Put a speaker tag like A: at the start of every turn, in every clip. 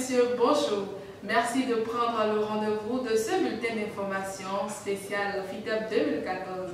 A: messieurs, bonjour. Merci de prendre le rendez-vous de ce bulletin d'information spécial FITEB 2014.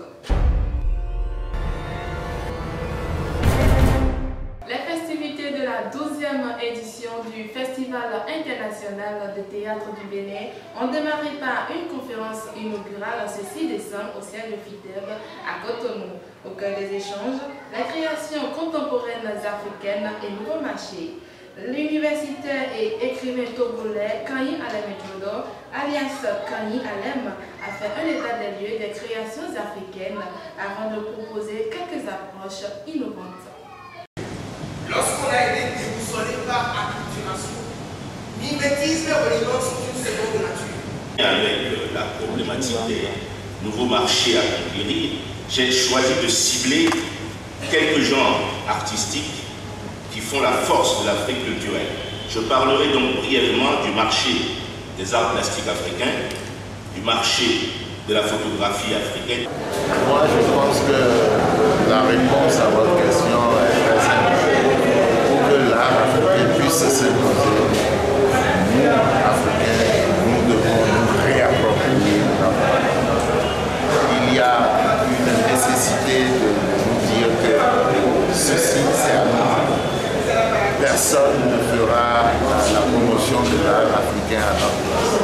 A: Les festivités de la 12e édition du Festival international de théâtre du Bénin ont démarré par une conférence inaugurale ce 6 décembre au siège de FITEB à Cotonou. Au cœur des échanges, la création contemporaine africaine et nouveaux marchés. L'universitaire et écrivain togolais Kani Alem Jodo, alias Kani Alem, a fait un état des lieux des créations africaines avant de proposer quelques approches innovantes.
B: Lorsqu'on a été déboussolé par acculturation, mimétisme et religion sont une seconde nature.
C: Avec la problématique des nouveaux marchés à conquérir, j'ai choisi de cibler quelques genres artistiques qui font la force de l'Afrique culturelle. Je parlerai donc brièvement du marché des arts plastiques africains, du marché de la photographie africaine.
D: Moi, je pense que la réponse à votre question est très simple. Pour que l'art africain puisse s'imposer, nous, Africains, nous devons nous réapproprier notre art. Il y a une nécessité de nous dire que ceci, c'est à nous. Personne ne fera la promotion de l'art africain à notre place.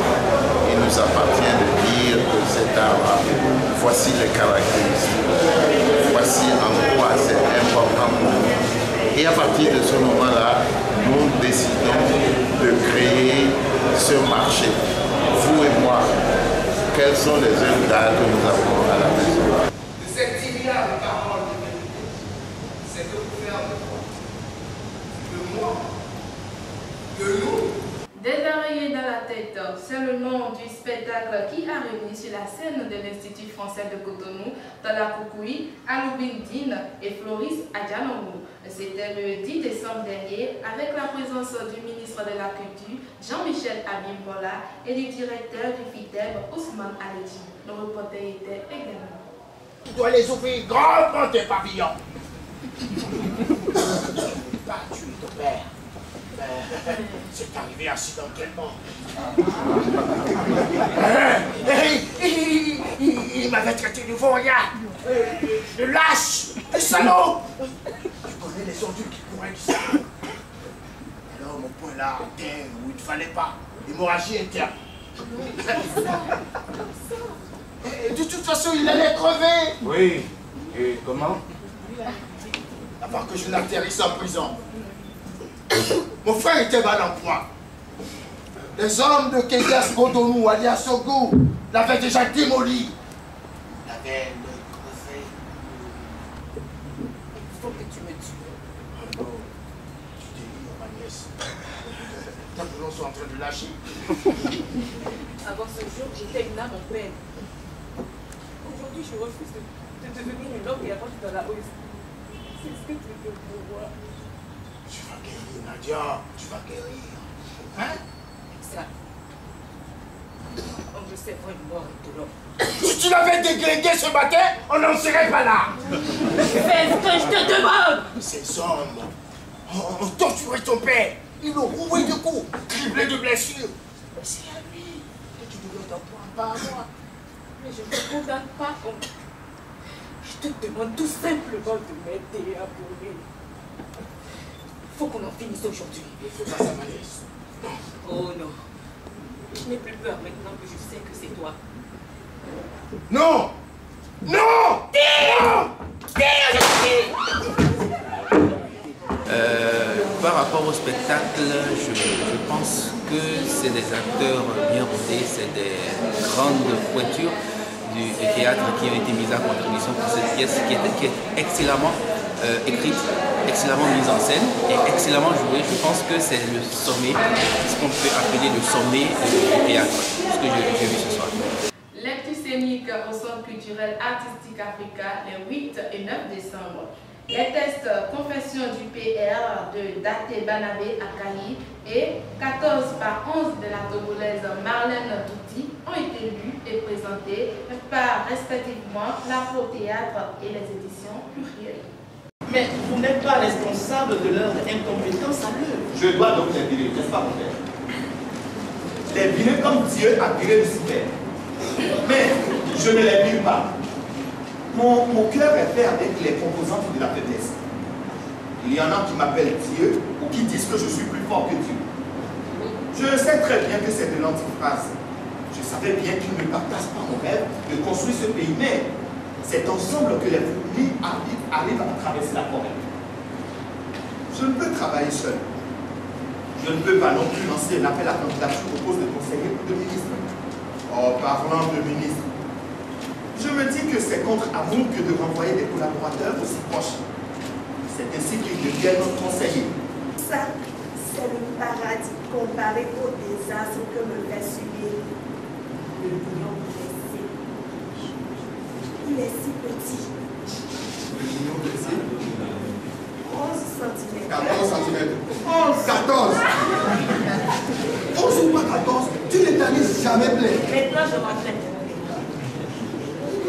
D: Il nous appartient de dire que cet art, voici les caractéristiques, voici en quoi c'est important pour nous. Et à partir de ce moment-là, nous décidons de créer ce marché. Vous et moi, quelles sont les œuvres d'art que nous avons à la maison?
B: De cette tibia de parole de vérité, c'est de vous faire de moi, de nous.
A: Des oreillers dans la tête, c'est le nom du spectacle qui a réuni sur la scène de l'Institut français de Cotonou, Tala Koukoui, Aloubindine et Floris Adjanongou. C'était le 10 décembre dernier avec la présence du ministre de la Culture, Jean-Michel Abimbola, et du directeur du FITEB, Ousmane Aledji. Le reporter était également.
E: Tu dois les ouvrir grandement tes pavillons. Bah, tu es ton père. C'est arrivé accidentellement. Il m'avait traité de voyard, de lâche, de salaud. Tu connais les ordures qui pourraient du sang. Alors mon poing là, terre où il ne fallait pas. Hémorragie interne. Et de toute façon, il allait crever.
F: Oui. Et comment?
E: Avant que je n'atterrisse en prison. Mon frère était mal en point. Les hommes de Kégas Cotonou, alias Sogo, l'avaient déjà démoli. Ils l'avaient crevé. Il faut que tu me tues. Oh, tu délires, ma nièce. Les boulons sont en train de lâcher.
G: Avant ce jour, j'étais une âme en peine. Aujourd'hui, je refuse de devenir une homme et avant dans la hausse. C'est ce que tu veux pour moi.
E: Tu vas guérir, Nadia. Tu vas guérir. Hein?
G: Ça. On me sait une mort et de l'homme.
E: Si tu l'avais déglingué ce matin, on n'en serait pas là.
G: Fais ce que je te demande.
E: Ces hommes ont torturé ton père. Ils l'ont roué de coups, criblé de blessures. C'est à lui que tu devais t'en prendre, pas à moi.
G: Mais je ne te condamne pas. Je te demande tout simplement de m'aider à mourir. Faut qu'on en finisse aujourd'hui.
E: Il faut pas sa malaise.
G: Oh non. Je n'ai plus peur maintenant que je sais que c'est toi.
E: Non! Non!
G: Tire! Tire, je te
F: Par rapport au spectacle, je pense que c'est des acteurs bien rodés, c'est des grandes pointures du théâtre qui ont été mises à contribution pour cette pièce qui est excellemment écrite, excellemment mise en scène et excellemment jouée. Je pense que c'est le sommet, ce qu'on peut appeler le sommet du théâtre, ce que j'ai vu ce soir.
A: Lecture scénique au Centre culturel artistique Africa les 8 et 9 décembre. Les tests Confession du PR de Daté Banabé Akayi et 14 par 11 de la Togolaise Marlène Douti ont été lus et présentés par respectivement l'Afro-Théâtre et les éditions Pluriel.
H: Mais vous n'êtes pas responsable de leur incompétence à l'œuvre.
I: Je dois donc les dire, n'est-ce pas, mon père?
H: les virer comme Dieu a viré Lucifer. Mais je ne les vire pas. Mon cœur est fait avec les composantes de la faiblesse. Il y en a qui m'appellent Dieu ou qui disent que je suis plus fort que Dieu. Je sais très bien que c'est de l'antiphrase. Je savais bien qu'ils ne partagent pas mon rêve de construire ce pays, mais c'est ensemble que les fourmis arrivent à traverser la forêt. Je ne peux travailler seul. Je ne peux pas non plus lancer l'appel à candidature au poste de conseiller ou de ministre. En parlant de ministre, je me dis que c'est contre amour que de renvoyer des collaborateurs aussi proches. C'est ainsi qu'ils deviennent conseillers.
I: Ça, c'est le paradis comparé au désastre que me fait subir le lion blessé. Il est si petit.
E: Le lion blessé
I: 11 cm.
E: 14 cm. 14 11 ou pas 14, tu ne t'amuses jamais plein.
I: Maintenant, je m'entraîne.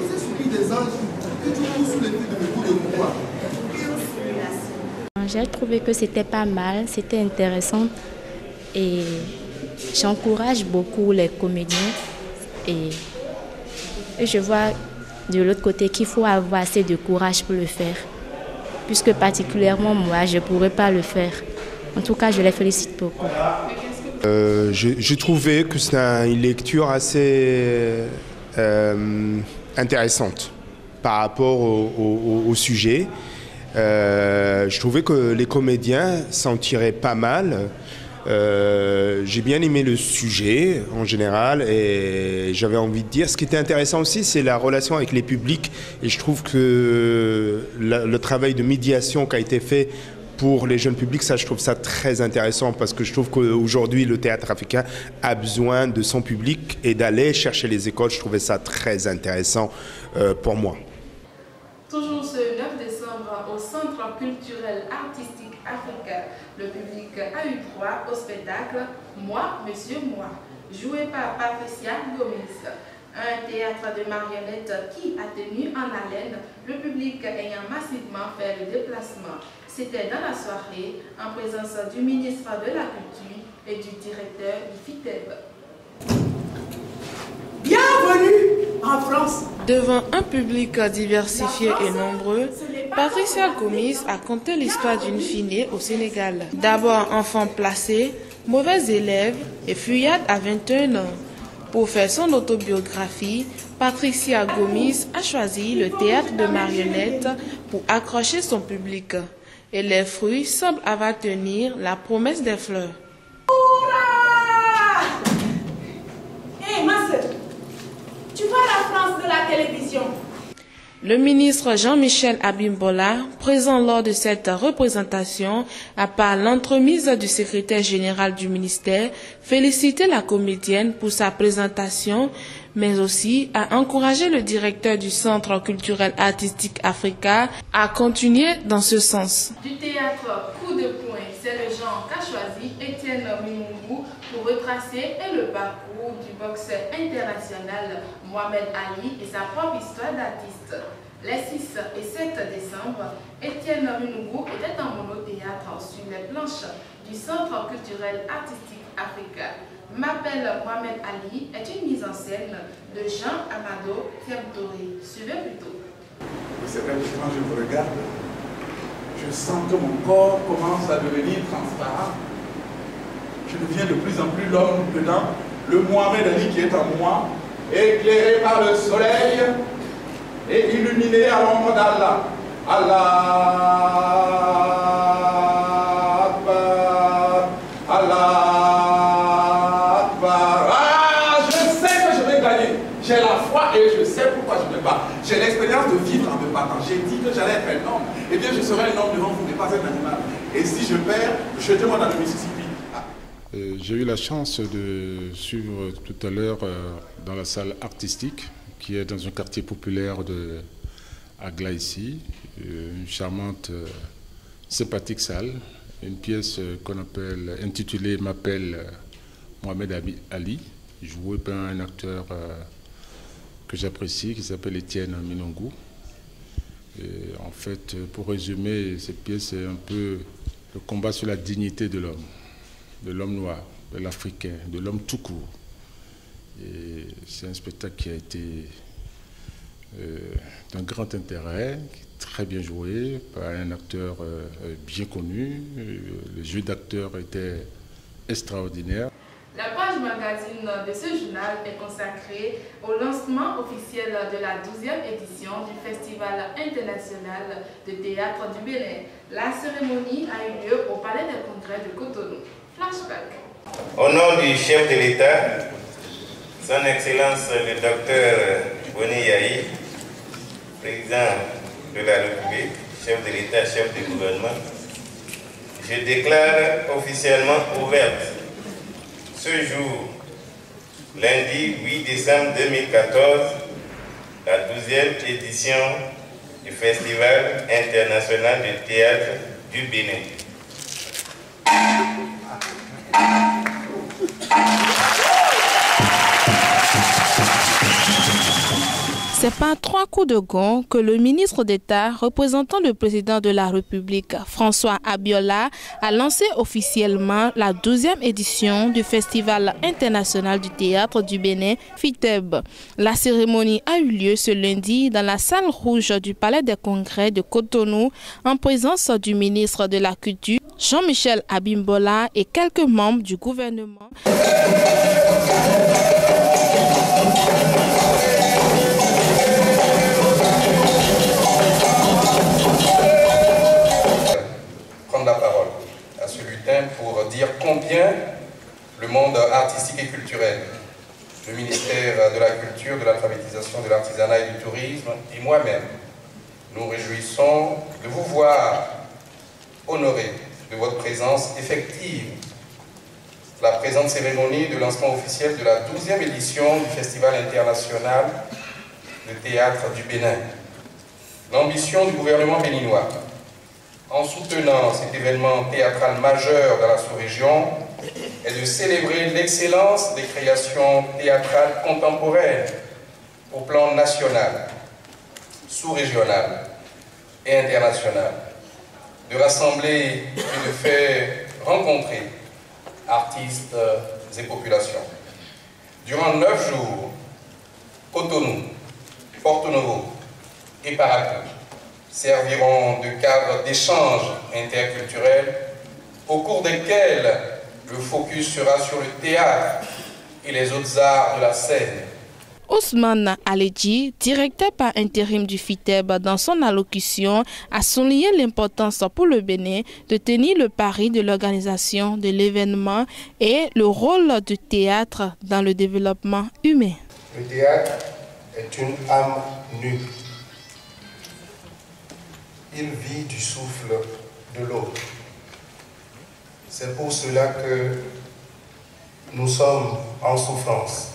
E: C'est celui des anges que tu pousses sous les pieds de beaucoup de pouvoir.
J: J'ai trouvé que c'était pas mal, c'était intéressant et j'encourage beaucoup les comédiens et je vois de l'autre côté qu'il faut avoir assez de courage pour le faire, puisque particulièrement moi je ne pourrais pas le faire. En tout cas, je les félicite beaucoup.
K: J'ai trouvé que c'est une lecture assez intéressante par rapport au sujet. Je trouvais que les comédiens s'en tiraient pas mal. J'ai bien aimé le sujet en général et j'avais envie de dire, ce qui était intéressant aussi, c'est la relation avec les publics, et je trouve que le travail de médiation qui a été fait pour les jeunes publics, ça, je trouve ça très intéressant, parce que je trouve qu'aujourd'hui, le théâtre africain a besoin de son public et d'aller chercher les écoles. Je trouvais ça très intéressant pour moi.
A: Toujours ce 9 décembre, au Centre culturel artistique africain, le public a eu droit au spectacle « Moi, Monsieur, Moi », joué par Patricia Gomis. Un théâtre de marionnettes qui a tenu en haleine, le public ayant massivement fait le déplacement. C'était dans la soirée, en présence du ministre de la Culture et du directeur du FITEB.
L: Bienvenue en France.
A: Devant un public diversifié et nombreux, Patricia Gomis a conté l'histoire d'une fille née au Sénégal. D'abord enfant placé, mauvaise élève et fuyade à 21 ans. Pour faire son autobiographie, Patricia Gomis a choisi le théâtre de marionnettes pour accrocher son public. Et les fruits semblent avoir tenu la promesse des fleurs.
L: Hé, ma soeur, tu vois la France de la télévision.
A: Le ministre Jean-Michel Abimbola, présent lors de cette représentation, a par l'entremise du secrétaire général du ministère, félicité la comédienne pour sa présentation, mais aussi a encouragé le directeur du Centre culturel artistique Africa à continuer dans ce sens. Du théâtre coup de poing, c'est le genre qu'a choisi Étienne Minungu pour retracer le parcours du boxeur international Mohamed Ali et sa propre histoire d'artiste. Les 6 et 7 décembre, Étienne Minungu était en monothéâtre sur les planches du Centre culturel artistique Africa. M'appelle Mohamed Ali est une mise en scène de Jean Amado Thiamtoré. Suivez plutôt.
M: C'est vrai que quand je me regarde, je sens que mon corps commence à devenir transparent. Je deviens de plus en plus l'homme dedans, le Mohamed Ali qui est en moi, éclairé par le soleil et illuminé à l'ombre d'Allah. Allah Akbar, Allah Akbar. Ah, je sais que je vais gagner. J'ai la foi et je sais pourquoi je me bats. J'ai l'expérience de vivre en me battant. J'ai dit que j'allais être un homme. Eh bien, je serai un homme devant vous, mais pas un animal. Et si je perds, jetez-moi dans le Mississippi.
N: J'ai eu la chance de suivre tout à l'heure dans la salle artistique, qui est dans un quartier populaire de Agla ici, une charmante, sympathique salle, une pièce qu'on appelle, intitulée M'appelle Mohamed Ali, jouée par un acteur que j'apprécie, qui s'appelle Étienne Minungu. Et en fait, pour résumer, cette pièce est un peu le combat sur la dignité de l'homme noir. l'Africain, de l'homme tout court. Et c'est un spectacle qui a été d'un grand intérêt, très bien joué par un acteur bien connu. Le jeu d'acteur était extraordinaire.
A: La page magazine de ce journal est consacrée au lancement officiel de la 12e édition du Festival international de théâtre du Bénin. La cérémonie a eu lieu au Palais des Congrès de Cotonou. Flashback.
O: Au nom du chef de l'État, Son Excellence le Dr Boni Yahi, président de la République, chef de l'État, chef du gouvernement, je déclare officiellement ouverte ce jour, lundi 8 décembre 2014, la 12e édition du Festival international de théâtre du Bénin.
A: C'est par 3 coups de gong que le ministre d'État représentant le président de la République, François Abiola, a lancé officiellement la 12e édition du Festival international du théâtre du Bénin, FITEB. La cérémonie a eu lieu ce lundi dans la salle rouge du Palais des Congrès de Cotonou en présence du ministre de la Culture, Jean-Michel Abimbola, et quelques membres du gouvernement.
P: La parole à ce bulletin pour dire combien le monde artistique et culturel, le ministère de la Culture, de l'Alphabétisation, de l'Artisanat et du Tourisme et moi-même, nous réjouissons de vous voir honoré de votre présence effective. La présente cérémonie de lancement officiel de la 12e édition du Festival international de théâtre du Bénin. L'ambition du gouvernement béninois, en soutenant cet événement théâtral majeur dans la sous-région, est de célébrer l'excellence des créations théâtrales contemporaines au plan national, sous-régional et international, de rassembler et de faire rencontrer artistes et populations. Durant 9 jours, Cotonou, Porto Novo et Parakou serviront de cadre d'échange interculturel au cours desquels le focus sera sur le théâtre et les autres arts de la scène.
A: Ousmane Aledji, directeur par intérim du FITEB, dans son allocution, a souligné l'importance pour le Bénin de tenir le pari de l'organisation de l'événement et le rôle du théâtre dans le développement humain.
Q: Le théâtre est une âme nue. Il vit du souffle de l'autre. C'est pour cela que nous sommes en souffrance.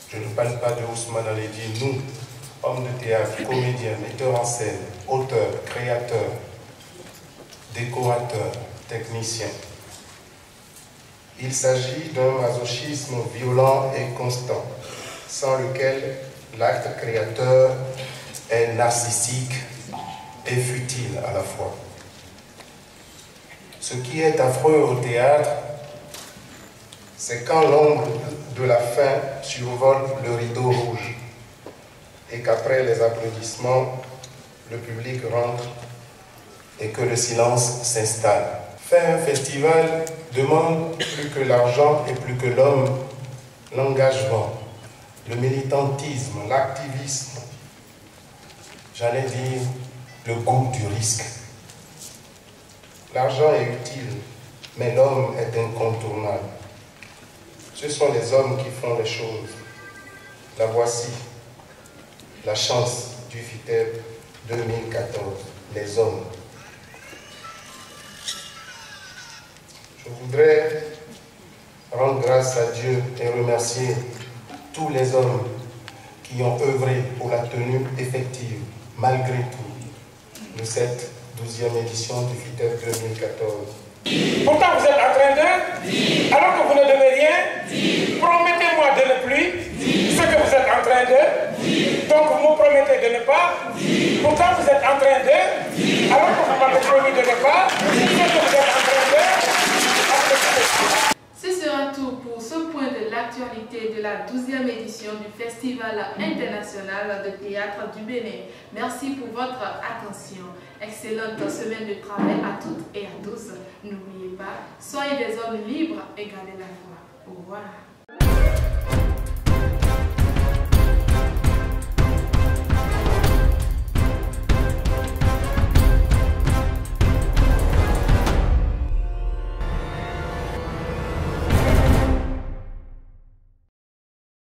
Q: Je ne parle pas de Ousmane Aledji, nous, hommes de théâtre, comédiens, metteurs en scène, auteurs, créateurs, décorateurs, techniciens. Il s'agit d'un masochisme violent et constant, sans lequel l'acte créateur est narcissique et futile à la fois. Ce qui est affreux au théâtre, c'est quand l'ombre de la fin survole le rideau rouge et qu'après les applaudissements, le public rentre et que le silence s'installe. Faire un festival demande plus que l'argent et plus que l'homme, l'engagement, le militantisme, l'activisme, j'allais dire le goût du risque. L'argent est utile, mais l'homme est incontournable. Ce sont les hommes qui font les choses. La voici, la chance du FITEB 2014, les hommes. Je voudrais rendre grâce à Dieu et remercier tous les hommes qui ont œuvré pour la tenue effective, malgré tout, de cette 12e édition du FITEB 2014.
R: Pourtant, vous êtes en train de, alors que vous ne devez rien, promettez-moi de ne plus ce que vous êtes en train de, donc vous me promettez de ne pas, pourtant vous êtes en train de, alors que vous m'avez promis de ne pas, ce que vous êtes en train de.
A: la 12e édition du Festival international de théâtre du Bénin. Merci pour votre attention. Excellente semaine de travail à toutes et à tous. N'oubliez pas, soyez des hommes libres et gardez la foi. Au revoir.